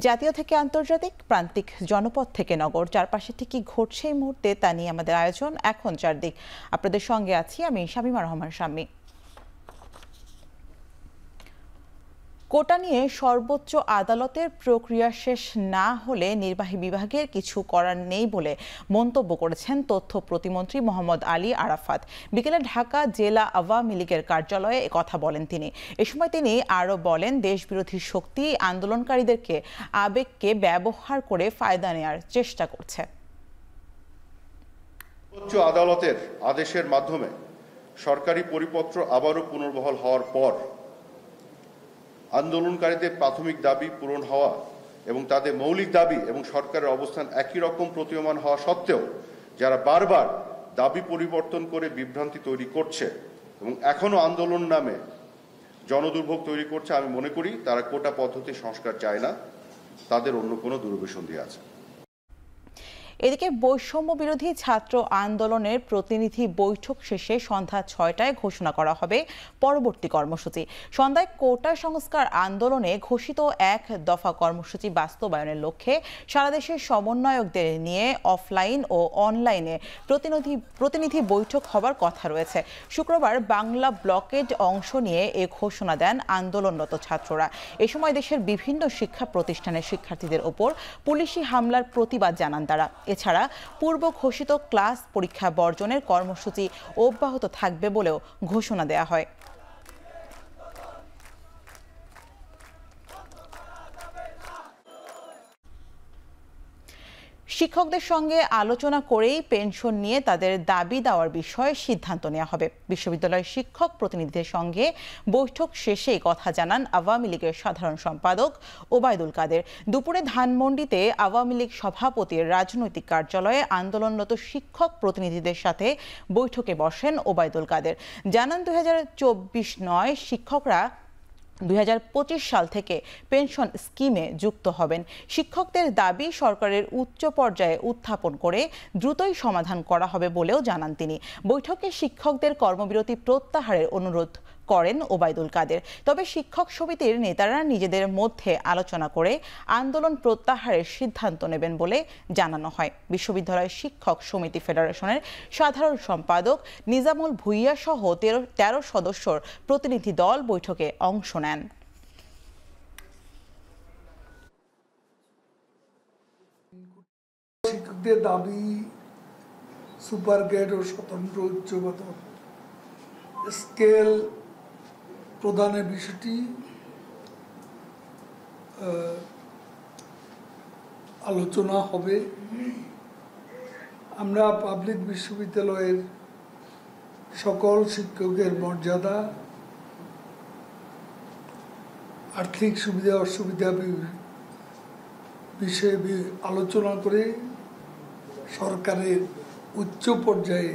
জাতীয় থেকে আন্তর্জাতিক, প্রান্তিক জনপদ থেকে নগর, চারপাশে ঠিক কি ঘটছে এই মুহূর্তে তা নিয়ে আমাদের আয়োজন এখন চারদিক। আপনাদের সঙ্গে আছি আমি শামীমা রহমান শাম্মী। কোটা নিয়ে সর্বোচ্চ আদালতের প্রক্রিয়া শেষ না হলে নির্বাহী বিভাগের কিছু করার নেই বলে মন্তব্য করেছেন তথ্য প্রতিমন্ত্রী মোহাম্মদ আলী আরাফাত। বিকেলে ঢাকা জেলা আওয়ামী লীগের কার্যালয়ে একথা বলেন তিনি। এ সময় তিনি আরও বলেন, দেশবিরোধী শক্তি আন্দোলনকারীদেরকে আবেগকে ব্যবহার করে ফায়দা নেওয়ার চেষ্টা করছে। উচ্চ আদালতের আদেশের মাধ্যমে সরকারি পরিপত্র আবারও পুনর্বহাল হওয়ার পর আন্দোলনকারীদের প্রাথমিক দাবি পূরণ হওয়া এবং তাদের মৌলিক দাবি এবং সরকারের অবস্থান একই রকম প্রতীয়মান হওয়া সত্ত্বেও যারা বারবার দাবি পরিবর্তন করে বিভ্রান্তি তৈরি করছে এবং এখনো আন্দোলন নামে জনদুর্ভোগ তৈরি করছে, আমি মনে করি তারা কোটা পদ্ধতি সংস্কার চায় না, তাদের অন্য কোনো দুরভিসন্ধি আছে। এদিকে বৈষম্য বিরোধী ছাত্র আন্দোলনের প্রতিনিধি বৈঠক শেষে সন্ধ্যা ৬টায় ঘোষণা করা হবে পরবর্তী কর্মসূচি। সন্ধ্যায় কোটা সংস্কার আন্দোলনে ঘোষিত এক দফা কর্মসূচি বাস্তবায়নের লক্ষ্যে সারা দেশের সমন্বয়কদের নিয়ে অফলাইন ও অনলাইনে প্রতিনিধি বৈঠক হবার কথা রয়েছে। শুক্রবার বাংলা ব্লকেড অংশ নিয়ে এ ঘোষণা দেন আন্দোলনরত ছাত্ররা। এ সময় দেশের বিভিন্ন শিক্ষা প্রতিষ্ঠানের শিক্ষার্থীদের ওপর পুলিশি হামলার প্রতিবাদ জানান তারা। এছাড়া পূর্ব ঘোষিত ক্লাস পরীক্ষা বর্জনের কর্মসূচি অব্যাহত থাকবে বলেও ঘোষণা দেওয়া হয়। শিক্ষকদের সঙ্গে আলোচনা করেই পেনশন নিয়ে তাদের দাবি দেওয়ার বিষয়ে সিদ্ধান্ত নেওয়া হবে। বিশ্ববিদ্যালয়ের শিক্ষক প্রতিনিধিদের সঙ্গে বৈঠক শেষে কথা জানান আওয়ামী লীগের সাধারণ সম্পাদক ওবায়দুল কাদের। দুপুরে ধানমন্ডিতে আওয়ামী লীগ সভাপতির রাজনৈতিক কার্যালয়ে আন্দোলনরত শিক্ষক প্রতিনিধিদের সাথে বৈঠকে বসেন ওবায়দুল কাদের। জানান, 2024-9 শিক্ষকরা 2025 সাল থেকে পেনশন স্কিমে যুক্ত হবেন। শিক্ষকদের দাবি সরকারের উচ্চ পর্যায়ে উত্থাপন করে দ্রুতই সমাধান করা হবে বলেও জানান তিনি। বৈঠকে শিক্ষকদের কর্মবিরতি প্রত্যাহারের অনুরোধ করেন ওবায়দুল কাদের। তবে শিক্ষক সমিতির নেতারা নিজেদের মধ্যে আলোচনা করে আন্দোলন প্রত্যাহারের সিদ্ধান্ত নেবেন বলে জানানো হয়। বিশ্ববিদ্যালয় শিক্ষক সমিতি ফেডারেশনের সাধারণ সম্পাদক নিজামুল ভুইয়া সহ 13 সদস্যর প্রতিনিধি দল বৈঠকে অংশ নেন। শিক্ষকদের দাবি সুপার গ্রেড ও স্বতন্ত্র উচ্চ বেতন স্কেল প্রদানের বিষয়টি আলোচনা হবে। আমরা পাবলিক বিশ্ববিদ্যালয়ের সকল শিক্ষকের মর্যাদা, আর্থিক সুবিধা অসুবিধা বিষয়ে আলোচনা করে সরকারের উচ্চ পর্যায়ে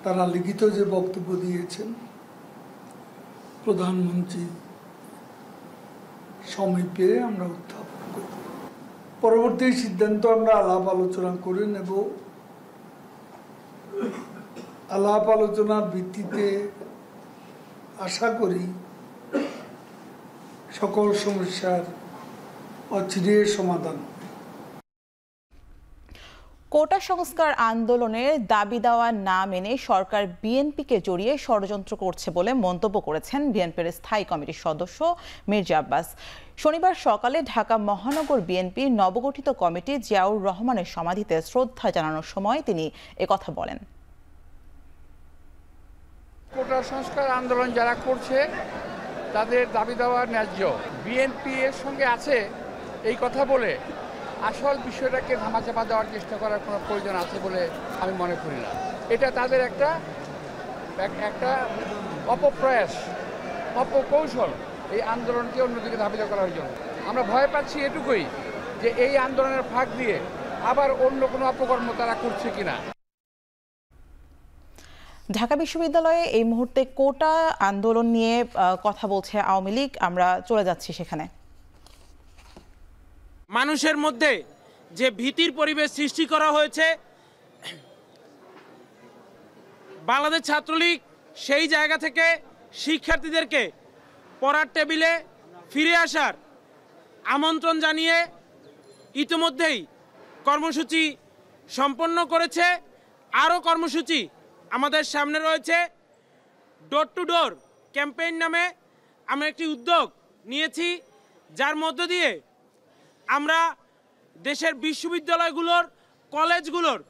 তারা লিখিত যে বক্তব্য দিয়েছেন প্রধানমন্ত্রী সমীপে আমরা উত্থাপন করব। পরবর্তী সিদ্ধান্ত আমরা আলাপ আলোচনা করে নেব। আলাপ আলোচনার ভিত্তিতে আশা করি সকল সমস্যার অচিরে সমাধান। কোটা সংস্কার আন্দোলনের দাবি দেওয়া না মেনে সরকার বিএনপিকে জড়িয়ে ষড়যন্ত্র করছে বলে মন্তব্য করেছেন বিএনপির স্থায়ী কমিটির সদস্য মির্জা আব্বাস। শনিবার সকালে ঢাকা মহানগর বিএনপির নবগঠিত কমিটি জিয়াউর রহমানের সমাধিতে শ্রদ্ধা জানানোর সময় তিনি একথা বলেন। কোটা সংস্কার আন্দোলন যারা করছে তাদের দাবি দেওয়া ন্যায্য। বিএনপি এর সঙ্গে আছে এই কথা বলে আসল বিষয়টাকে ধামাচাপা দেওয়ার চেষ্টা করার কোনো প্রয়োজন আছে বলে আমি মনে করি না। এটা তাদের একটা অপপ্রয়াস, অপকৌশল এই আন্দোলনকে অন্যদিকে ধাবিত করার জন্য। আমরা ভয় পাচ্ছি এটুকুই যে এই আন্দোলনের ফাঁক দিয়ে আবার অন্য কোনো অপকর্ম তারা করছে কিনা। ঢাকা বিশ্ববিদ্যালয়ে এই মুহূর্তে কোটা আন্দোলন নিয়ে কথা বলছে আওয়ামী লীগ। আমরা চলে যাচ্ছি সেখানে। মানুষের মধ্যে যে ভীতির পরিবেশ সৃষ্টি করা হয়েছে, বাংলাদেশ ছাত্রলীগ সেই জায়গা থেকে শিক্ষার্থীদেরকে পড়ার টেবিলে ফিরে আসার আমন্ত্রণ জানিয়ে ইতিমধ্যেই কর্মসূচি সম্পন্ন করেছে। আরও কর্মসূচি আমাদের সামনে রয়েছে। ডোর টু ডোর ক্যাম্পেইন নামে আমরা একটি উদ্যোগ নিয়েছি, যার মধ্য দিয়ে আমরা দেশের বিশ্ববিদ্যালয়গুলোর, কলেজগুলোর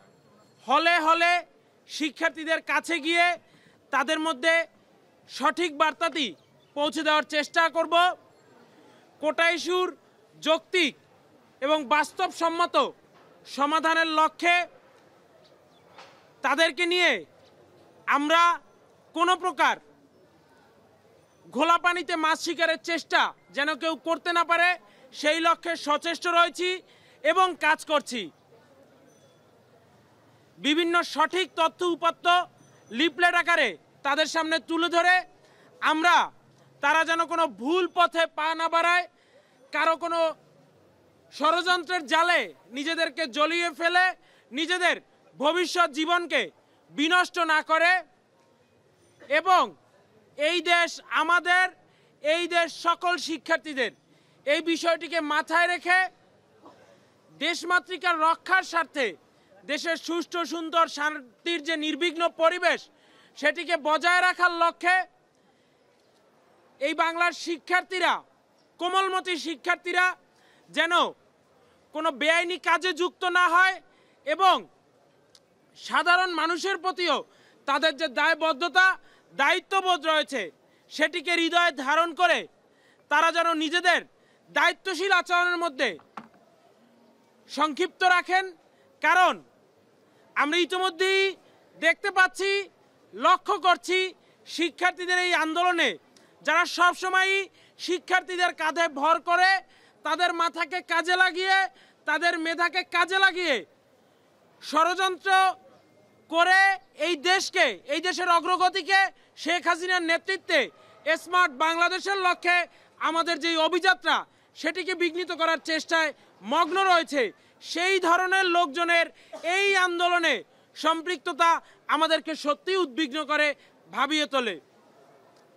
হলে হলে শিক্ষার্থীদের কাছে গিয়ে তাদের মধ্যে সঠিক বার্তাটি পৌঁছে দেওয়ার চেষ্টা করব। কোটা ইস্যুর যৌক্তিক এবং বাস্তবসম্মত সমাধানের লক্ষ্যে তাদেরকে নিয়ে আমরা কোনো প্রকার ঘোলা পানিতে মাছ শিকারের চেষ্টা যেন কেউ করতে না পারে সেই লক্ষ্যে সচেষ্ট রয়েছি এবং কাজ করছি। বিভিন্ন সঠিক তথ্য উপাত্ত লিফলেট আকারে তাদের সামনে তুলে ধরে আমরা তারা যেন কোনো ভুল পথে পা না বাড়ায়, কারো কোনো ষড়যন্ত্রের জালে নিজেদেরকে জড়িয়ে ফেলে নিজেদের ভবিষ্যৎ জীবনকে বিনষ্ট না করে এবং এই দেশ আমাদের, এই দেশ সকল শিক্ষার্থীদের, এই বিষয়টিকে মাথায় রেখে দেশমাতৃকার রক্ষার স্বার্থে দেশের সুষ্ঠু সুন্দর শান্তির যে নির্বিঘ্ন পরিবেশ সেটিকে বজায় রাখার লক্ষ্যে এই বাংলার শিক্ষার্থীরা, কোমলমতি শিক্ষার্থীরা যেন কোনো বেআইনি কাজে যুক্ত না হয় এবং সাধারণ মানুষের প্রতিও তাদের যে দায়বদ্ধতা, দায়িত্ববোধ রয়েছে সেটিকে হৃদয়ে ধারণ করে তারা যেন নিজেদের দায়িত্বশীল আচরণের মধ্যে সংক্ষিপ্ত রাখেন। কারণ আমরা ইতিমধ্যেই দেখতে পাচ্ছি, লক্ষ্য করছি শিক্ষার্থীদের এই আন্দোলনে যারা সবসময়ই শিক্ষার্থীদের কাঁধে ভর করে, তাদের মাথাকে কাজে লাগিয়ে, তাদের মেধাকে কাজে লাগিয়ে ষড়যন্ত্র করে এই দেশকে, এই দেশের অগ্রগতিকে শেখ হাসিনার নেতৃত্বে স্মার্ট বাংলাদেশের লক্ষ্যে আমাদের যে অভিযাত্রা সেটিকে বিঘ্নিত করার চেষ্টায় মগ্ন রয়েছে, সেই ধরনের লোকজনের এই আন্দোলনে সম্পৃক্ততা আমাদেরকে সত্যিই উদ্বিগ্ন করে, ভাবিয়ে তোলে।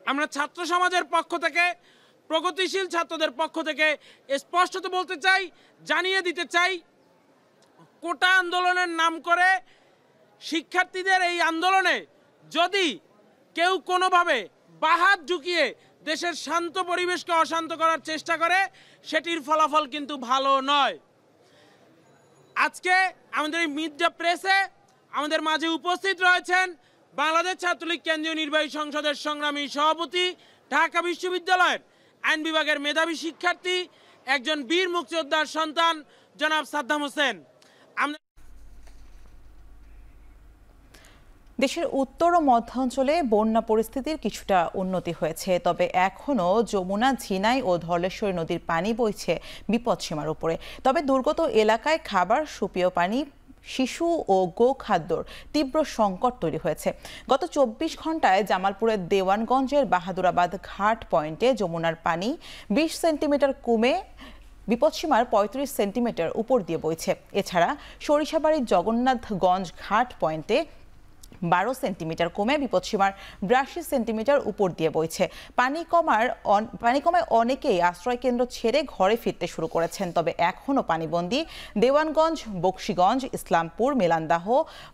আমরা ছাত্র সমাজের পক্ষ থেকে, প্রগতিশীল ছাত্রদের পক্ষ থেকে স্পষ্টত বলতে চাই, জানিয়ে দিতে চাই, কোটা আন্দোলনের নাম করে শিক্ষার্থীদের এই আন্দোলনে যদি কেউ কোনোভাবে বাহাত ঢুকিয়ে দেশের শান্ত পরিবেশকে অশান্ত করার চেষ্টা করে সেটির ফলাফল কিন্তু ভালো নয়। আজকে আমাদের এই মিড ডে প্রেসে আমাদের মাঝে উপস্থিত রয়েছেন বাংলাদেশ ছাত্রলীগ কেন্দ্রীয় নির্বাহী সংসদের সংগ্রামী সভাপতি, ঢাকা বিশ্ববিদ্যালয়ের আইন বিভাগের মেধাবী শিক্ষার্থী, একজন বীর মুক্তিযোদ্ধার সন্তান জনাব সাদ্দাম হোসেন। দেশের উত্তর ও মধ্যাঞ্চলে বন্যা পরিস্থিতির কিছুটা উন্নতি হয়েছে, তবে এখনও যমুনা, ঝিনাই ও ধলেশ্বরী নদীর পানি বইছে বিপদসীমার উপরে। তবে দুর্গত এলাকায় খাবার, সুপেয় পানি, শিশু ও গোখাদ্যর তীব্র সংকট তৈরি হয়েছে। গত 24 ঘন্টায় জামালপুরের দেওয়ানগঞ্জের বাহাদুরাবাদ ঘাট পয়েন্টে যমুনার পানি 20 সেন্টিমিটার কমে বিপদসীমার 35 সেন্টিমিটার উপর দিয়ে বইছে। এছাড়া সরিষাবাড়ির জগন্নাথগঞ্জ ঘাট পয়েন্টে 12 সেন্টিমিটার কমে বিপদসীমার 82 সেন্টিমিটার উপর দিয়ে বইছে। পানি কমায় অনেকেই আশ্রয়কেন্দ্র ছেড়ে ঘরে ফিরতে শুরু করেছেন, তবে এখনও পানিবন্দী দেওয়ানগঞ্জ, বকশীগঞ্জ, ইসলামপুর, মেলান্দাহ,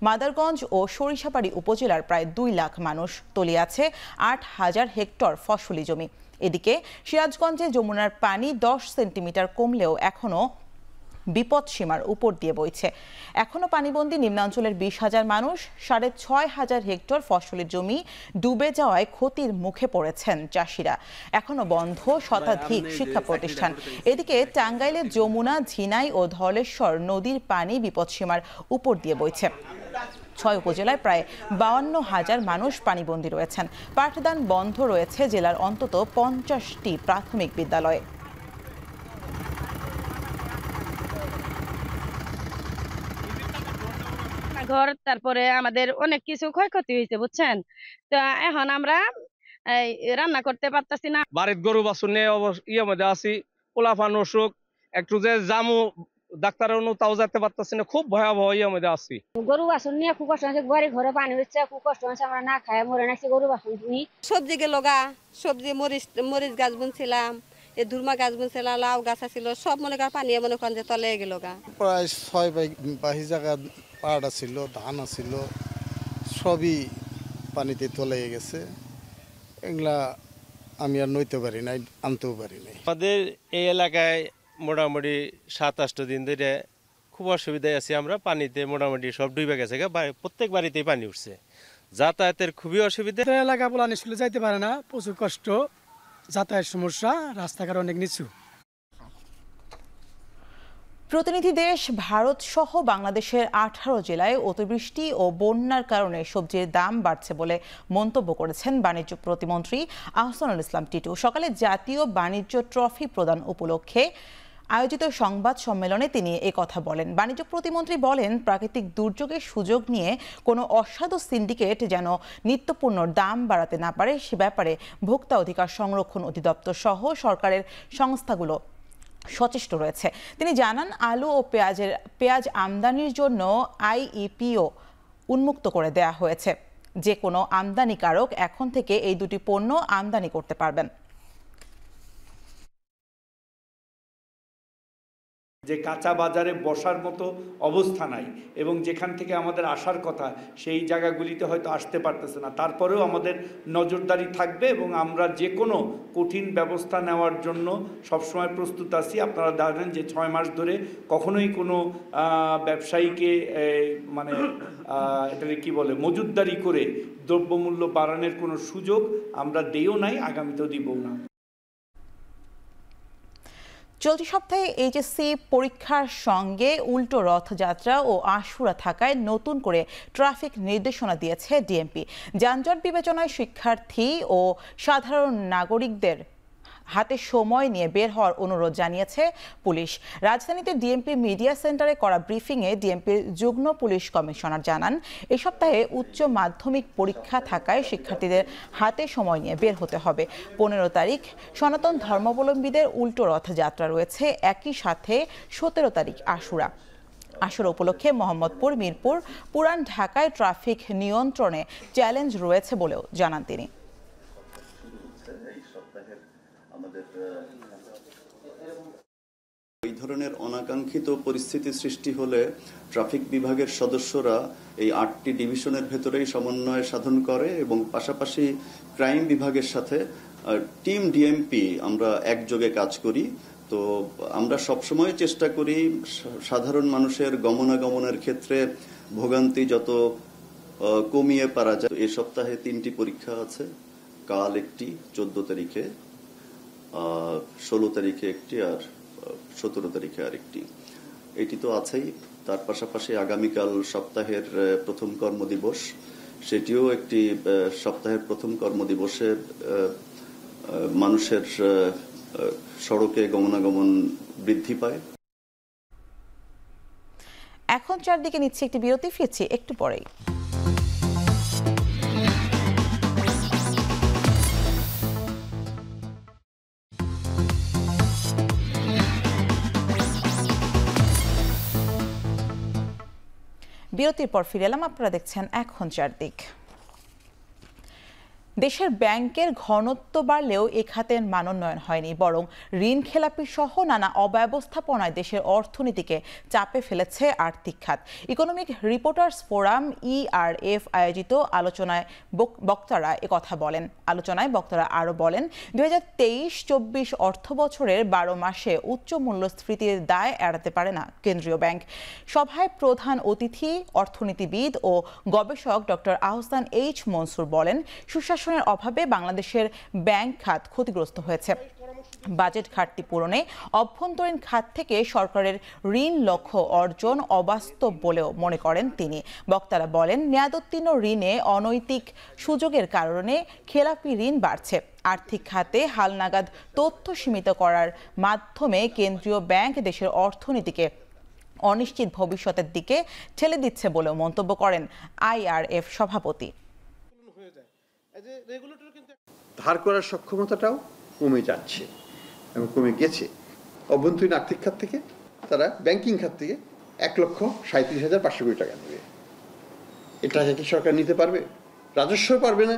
মাদারগঞ্জ ও সরিষাবাড়ি উপজেলার প্রায় 2 লাখ মানুষ। তলিয়ে আছে 8,000 হেক্টর ফসলি জমি। এদিকে সিরাজগঞ্জে যমুনার পানি 10 সেন্টিমিটার কমলেও এখনও বিপদসীমার উপর দিয়ে বইছে। এখনও পানিবন্দী নিম্নাঞ্চলের 20,000 মানুষ। 6,500 হেক্টর ফসলি জমি ডুবে যাওয়ায় ক্ষতির মুখে পড়েছেন চাষিরা। এখনও বন্ধ শতাধিক শিক্ষা প্রতিষ্ঠান। এদিকে টাঙ্গাইলে যমুনা, ঝিনাই ও ধলেশ্বর নদীর পানি বিপদসীমার উপর দিয়ে বইছে। 6 উপজেলায় প্রায় 52,000 মানুষ পানিবন্দী রয়েছেন। পাঠদান বন্ধ রয়েছে জেলার অন্তত 50টি প্রাথমিক বিদ্যালয়ে। ঘর, তারপরে আমাদের অনেক কিছু ক্ষয়ক্ষতি হয়েছে, বুঝছেন। তো এখন আমরা রান্না করতে পারতাছি না। বাড়ির গরু বাছুর নিয়ে ইয়ে মধ্যে আছি, পোলাপান অসুখ, একটু যে জামু ডাক্তারের তাও যেতে পারতেছি না, খুব ভয়াবহ মধ্যে আছি। গরু বাছুর নিয়ে খুব কষ্ট হচ্ছে, ঘরে পানি হচ্ছে, খুব কষ্ট হচ্ছে, আমরা না খাই মরে নাকি গরু বাছুর নিয়ে। সবজি গেল গা, সবজি মরিচ গাছ বুনছিলাম, এই ধুরমা গাছ বুনছিলাম, লাউ গাছ ছিল, সব মনে করেন পানি মনে করেন যে তলে গেল গা। প্রায় 6 জায়গা পাট আছিল, ধান আছিল, সবই পানিতে তলে গেছে। এগুলা আমি আর নইতে পারি নাই, আনতেও পারি নাই। আমাদের এই এলাকায় মোটামুটি 27 দিন ধরে খুব অসুবিধায় আছি আমরা। পানিতে মোটামুটি সব ডুবে গেছে, প্রত্যেক বাড়িতেই পানি উঠছে, যাতায়াতের খুবই অসুবিধা। এলাকা বলে স্কুলে যাইতে পারে না, প্রচুর কষ্ট, যাতায়াত সমস্যা, রাস্তাঘাট অনেক নিচু। প্রতিনিধি দেশ ভারত সহ বাংলাদেশের 18 জেলায় অতিবৃষ্টি ও বন্যার কারণে সবজির দাম বাড়ছে বলে মন্তব্য করেছেন বাণিজ্য প্রতিমন্ত্রী আহসানুল ইসলাম টিটু। সকালে জাতীয় বাণিজ্য ট্রফি প্রদান উপলক্ষে আয়োজিত সংবাদ সম্মেলনে তিনি কথা বলেন। বাণিজ্য প্রতিমন্ত্রী বলেন, প্রাকৃতিক দুর্যোগের সুযোগ নিয়ে কোনো অসাধু সিন্ডিকেট যেন নিত্যপণ্যর দাম বাড়াতে না পারে সে ব্যাপারে ভোক্তা অধিকার সংরক্ষণ অধিদপ্তর সহ সরকারের সংস্থাগুলো সচেষ্ট রয়েছে। তিনি জানান, আলু ও পেঁয়াজ আমদানির জন্য আইইপিও উন্মুক্ত করে দেয়া হয়েছে। যে কোনো আমদানিকারক এখন থেকে এই দুটি পণ্য আমদানি করতে পারবেন। যে কাঁচা বাজারে বসার মতো অবস্থা নাই এবং যেখান থেকে আমাদের আসার কথা সেই জায়গাগুলিতে হয়তো আসতে পারতেছে না, তারপরেও আমাদের নজরদারি থাকবে এবং আমরা যে কোনো কঠিন ব্যবস্থা নেওয়ার জন্য সবসময় প্রস্তুত আছি। আপনারা জানেন যে 6 মাস ধরে কখনোই কোনো ব্যবসায়ীকে এটাকে কি বলে মজুতদারি করে দ্রব্যমূল্য বাড়ানোর কোনো সুযোগ আমরা দেও নাই, আগামীতেও দিবও না। চলতি সপ্তাহে এইচএসসি পরীক্ষার সঙ্গে উল্টো রথযাত্রা ও আশুরা থাকায় নতুন করে ট্রাফিক নির্দেশনা দিয়েছে ডিএমপি। যানজট বিবেচনায় শিক্ষার্থী ও সাধারণ নাগরিকদের হাতে সময় নিয়ে বের হওয়ার অনুরোধ জানিয়েছে পুলিশ। রাজধানীতে ডিএমপি মিডিয়া সেন্টারে করা ব্রিফিংয়ে ডিএমপির যুগ্ম পুলিশ কমিশনার জানান, এই সপ্তাহে উচ্চ মাধ্যমিক পরীক্ষা থাকায় শিক্ষার্থীদের হাতে সময় নিয়ে বের হতে হবে। 15 তারিখ সনাতন ধর্মাবলম্বীদের উল্টো রথযাত্রা রয়েছে, একই সাথে 17 তারিখ আশুরা উপলক্ষে মোহাম্মদপুর, মিরপুর, পুরান ঢাকায় ট্রাফিক নিয়ন্ত্রণে চ্যালেঞ্জ রয়েছে বলেও জানান তিনি। এই ধরনের অনাকাঙ্ক্ষিত পরিস্থিতি সৃষ্টি হলে ট্রাফিক বিভাগের সদস্যরা এই 8টি ডিভিশনের ভেতরেই সমন্বয় সাধন করে এবং পাশাপাশি ক্রাইম বিভাগের সাথে টিম ডিএমপি আমরা একযোগে কাজ করি। তো আমরা সবসময় চেষ্টা করি সাধারণ মানুষের গমনাগমনের ক্ষেত্রে ভোগান্তি যত কমিয়ে পারা যায়। এই সপ্তাহে 3টি পরীক্ষা আছে, কাল একটি 14 তারিখে, 16 তারিখে একটি আর 17 তারিখে আরেকটি। এটি তো আছেই, তার পাশাপাশি আগামীকাল সপ্তাহের প্রথম কর্মদিবস, সেটিও একটি সপ্তাহের প্রথম কর্মদিবসে মানুষের সড়কে গমনাগমন বৃদ্ধি পায়। এখন চারদিকে নিচ্ছে একটি বিরতি, ফিরছি একটু পরেই। বিরতির পর ফিরে এলাম, আপনারা দেখছেন এখন চারদিক। দেশের ব্যাংকের ঘনত্ব বাড়লেও এ খাতের মানোন্নয়ন হয়নি, বরং ঋণ খেলাপি সহ নানা অব্যবস্থাপনায় দেশের অর্থনীতিকে চাপে ফেলেছে আর্থিক খাত। ইকোনমিক রিপোর্টার্স ফোরাম ইআরএফ আয়োজিত আলোচনায় বক্তারা একথা বলেন। আলোচনায় বক্তারা আরও বলেন, 2023-24 অর্থ বছরের 12 মাসে উচ্চ মূল্যস্ফীতির দায় এড়াতে পারে না কেন্দ্রীয় ব্যাংক। সভায় প্রধান অতিথি অর্থনীতিবিদ ও গবেষক ডক্টর আহসান এইচ মনসুর বলেন, সুশাসনের অভাবে বাংলাদেশের ব্যাংক খাত ক্ষতিগ্রস্ত হয়েছে। বাজেট ঘাটতি পূরণে অভ্যন্তরীণ খাত থেকে সরকারের ঋণ লক্ষ্য অর্জন অবাস্তব বলেও মনে করেন তিনি। বক্তারা বলেন, মেয়াদোত্তীর্ণ ঋণে অনৈতিক সুযোগের কারণে খেলাপি ঋণ বাড়ছে। আর্থিক খাতে হালনাগাদ তথ্য সীমিত করার মাধ্যমে কেন্দ্রীয় ব্যাংক দেশের অর্থনীতিকে অনিশ্চিত ভবিষ্যতের দিকে ঠেলে দিচ্ছে বলেও মন্তব্য করেন আইআরএফ সভাপতি। ধার করার সক্ষমতাটাও কমে যাচ্ছে এবং কমে গেছে অভ্যন্তরীণ আর্থিক খাত থেকে, তারা ব্যাংকিং খাত থেকে 1,37,500 কোটি টাকা নেবে। এটা কি সরকার নিতে পারবে? রাজস্ব পারবে না,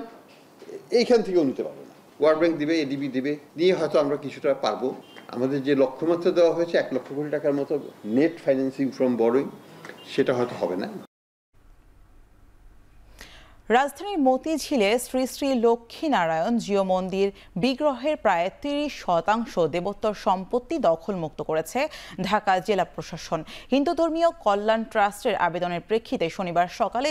এইখান থেকেও নিতে পারবে না। ওয়ার্ল্ড ব্যাংক দিবে, এডিবি দিবে, নিয়ে হয়তো আমরা কিছুটা পারবো। আমাদের যে লক্ষ্যমাত্রা দেওয়া হয়েছে 1 লক্ষ কোটি টাকার মতো নেট ফাইন্যান্সিং ফ্রম বরোইং, সেটা হয়তো হবে না। রাজধানীর মতিঝিলে শ্রী শ্রী লক্ষ্মীনারায়ণ জিও মন্দির বিগ্রহের প্রায় 30% দেবোত্তর সম্পত্তি দখলমুক্ত করেছে ঢাকা জেলা প্রশাসন। হিন্দু ধর্মীয় কল্যাণ ট্রাস্টের আবেদনের প্রেক্ষিতে শনিবার সকালে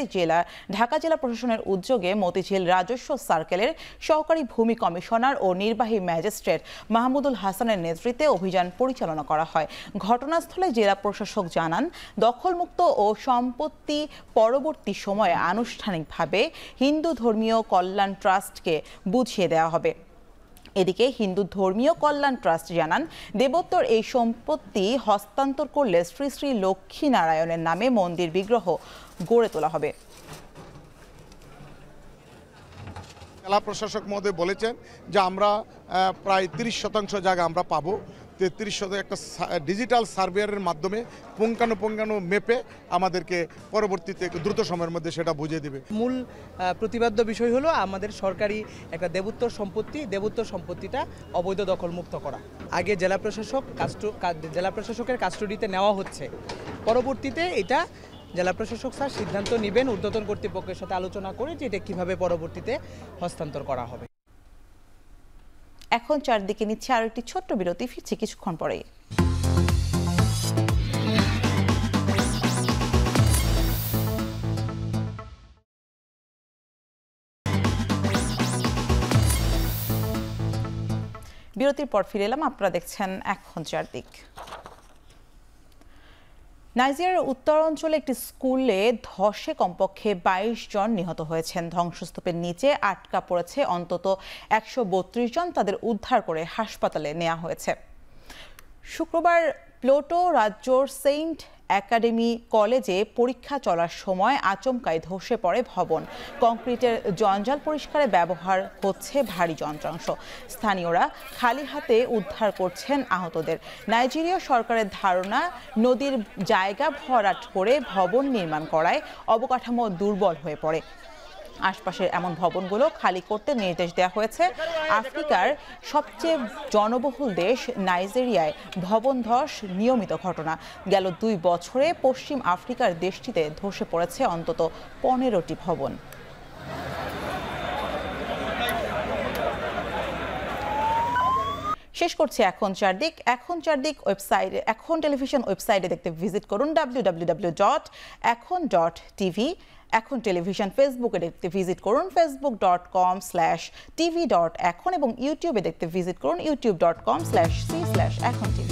ঢাকা জেলা প্রশাসনের উদ্যোগে মতিঝিল রাজস্ব সার্কেলের সহকারী ভূমি কমিশনার ও নির্বাহী ম্যাজিস্ট্রেট মাহমুদুল হাসানের নেতৃত্বে অভিযান পরিচালনা করা হয়। ঘটনাস্থলে জেলা প্রশাসক জানান, দখলমুক্ত ও সম্পত্তি পরবর্তী সময়ে আনুষ্ঠানিকভাবে হিন্দু ধর্মীয় কল্যাণ ট্রাস্টকে বুঝিয়ে দেওয়া হবে। এদিকে হিন্দু ধর্মীয় কল্যাণ ট্রাস্ট জানান, দেবোত্তর এই সম্পত্তি হস্তান্তর করলে শ্রী শ্রী লক্ষ্মীনারায়ণের নামে মন্দির বিগ্রহ গড়ে তোলা হবে। জেলা প্রশাসক মহোদয় বলেছেন যে আমরা প্রায় 30% জায়গা আমরা পাবো। 33% একটা ডিজিটাল সার্ভেয়ারের মাধ্যমে পুঙ্খানুপুঙ্খানু মেপে আমাদেরকে পরবর্তীতে দ্রুত সময়ের মধ্যে সেটা বুঝিয়ে দেবে। মূল প্রতিপাদ্য বিষয় হলো আমাদের সরকারি একটা দেবোত্তর সম্পত্তিটা অবৈধ দখলমুক্ত করা। আগে জেলা প্রশাসকের কাস্টডিতে নেওয়া হচ্ছে, পরবর্তীতে এটা জেলা প্রশাসক স্যার সিদ্ধান্ত নেবেন ঊর্ধ্বতন কর্তৃপক্ষের সাথে আলোচনা করে যে এটা কিভাবে পরবর্তীতে হস্তান্তর করা হবে। এখন চারদিকে নিচ্ছে আর একটি ছোট্ট বিরতি, ফিরছে কিছুক্ষণ পরে। বিরতির পর ফিরে এলাম, আপনারা দেখছেন এখন চারদিক। নাইজেরিয়ার উত্তরাঞ্চলে একটি স্কুলে ধসে কমপক্ষে 22 জন নিহত হয়েছেন। ধ্বংসস্তূপের নিচে আটকা পড়েছে অন্তত 132 জন। তাদের উদ্ধার করে হাসপাতালে নেওয়া হয়েছে। শুক্রবার প্লোটো রাজ্যর সেন্ট একাডেমি কলেজে পরীক্ষা চলার সময় আচমকাই ধসে পড়ে ভবন। কংক্রিটের জঞ্জাল পরিষ্কারে ব্যবহার হচ্ছে ভারী যন্ত্রাংশ। স্থানীয়রা খালি হাতে উদ্ধার করছেন আহতদের। নাইজেরিয়া সরকারের ধারণা, নদীর জায়গা ভরাট করে ভবন নির্মাণ করায় অবকাঠামো দুর্বল হয়ে পড়ে। আশপাশের এমন ভবনগুলো খালি করতে নির্দেশ দেওয়া হয়েছে। আফ্রিকার সবচেয়ে জনবহুল দেশ নাইজেরিয়ায় ভবন ধস নিয়মিত ঘটনা। গেল 2 বছরে পশ্চিম আফ্রিকার দেশটিতে ধসে পড়েছে অন্তত 15টি ভবন। শেষ করছি এখন চারদিক। এখন চারদিক ওয়েবসাইটে, এখন টেলিভিশন ওয়েবসাইটে দেখতে ভিজিট করুন www.ekhon.tv। এখন টেলিভিশন ফেসবুকে দেখতে ভিজিট করুন facebook.com/tv.ekhon এবং ইউটিউবে দেখতে ভিজিট করুন youtube.com/c/ekhon tv।